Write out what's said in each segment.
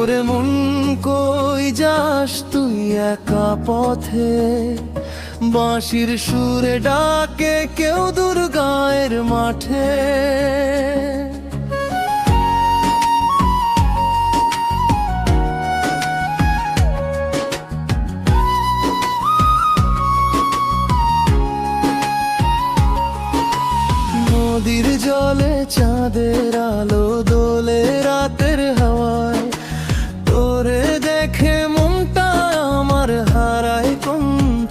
ওরে মন কই যাস তুই একা পথে, বাঁশির সুরে ডাকে কেউ দূর গায়ের মাঠে। নদীর জলে চাঁদের আলো দোলে রাতের হাওয়ায়, তোরে দেখে মনটা আমার হারায় কোন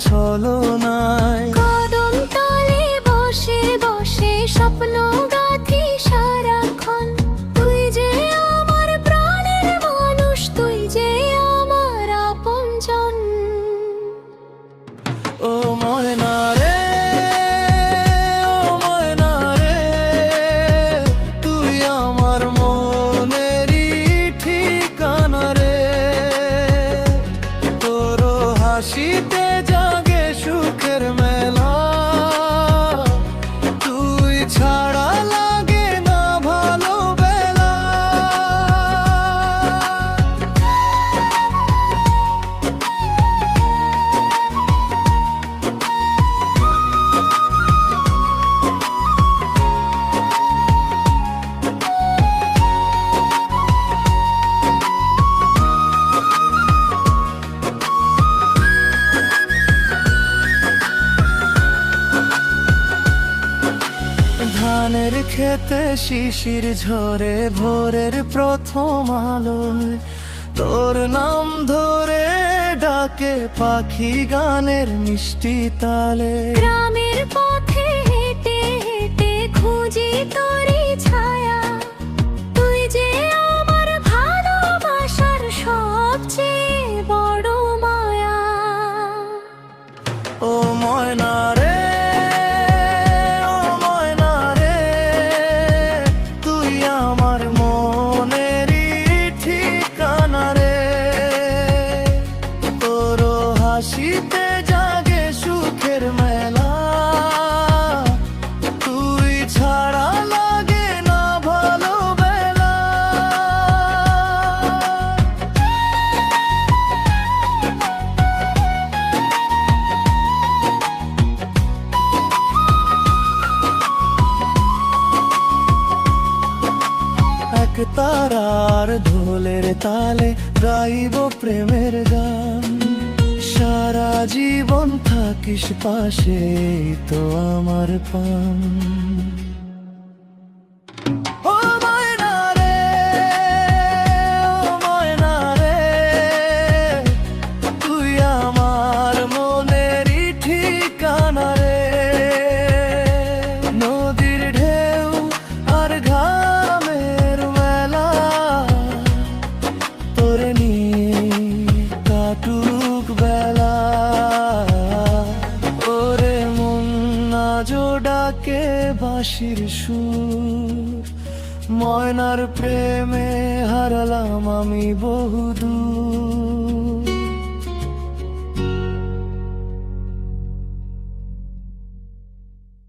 ছলনায়। কদম তলে বসে বসে স্বপ্ন গাঁথি সারাক্ষণ, তুই যে আমার প্রাণের মানুষ, তুই যে আমার আপনজন। ও ময়না রে, ও ময়না রে, তুই আমার মনেরই ঠিকানা রে। তোর হাসিতে জাগে সুখের মেলা, তুই ছাড়া লাগে না ভালো বেলা। ধানের খেতে শিশির ঝরে ভোরের প্রথম আলোয়, তোর নাম ধরে ডাকে পাখি গানের মিষ্টি তালে। গ্রামের পথে হেঁটে হেঁটে খুঁজি তোরই ছায়া, তুই যে আমার ভালোবাসার সবচেয়ে বড় মায়া। ও ময়না রে, ও ময়না রে, তুই আমার মনেরই ঠিকানা রে। তোর হাসিতে জাগে সুখের মেলা, তুই ছাড়া লাগে না ভালো বেলা। এক তারার ঢোলের তালে গাইব প্রেমের গান, সারা জীবন থাকিস পাশে তো আমার পান। ও ময়না রে, ও ময়না রে, তুই আমার মনেরই ঠিকানা রে। নদীর ঢেউ আর ঘামের মেলা, তোরে নিয়ে কাটুক বেলা। ওরে মন আজো ডাকে বাঁশির সুর, ময়নার প্রেমে হারালাম আমি বহুদূর।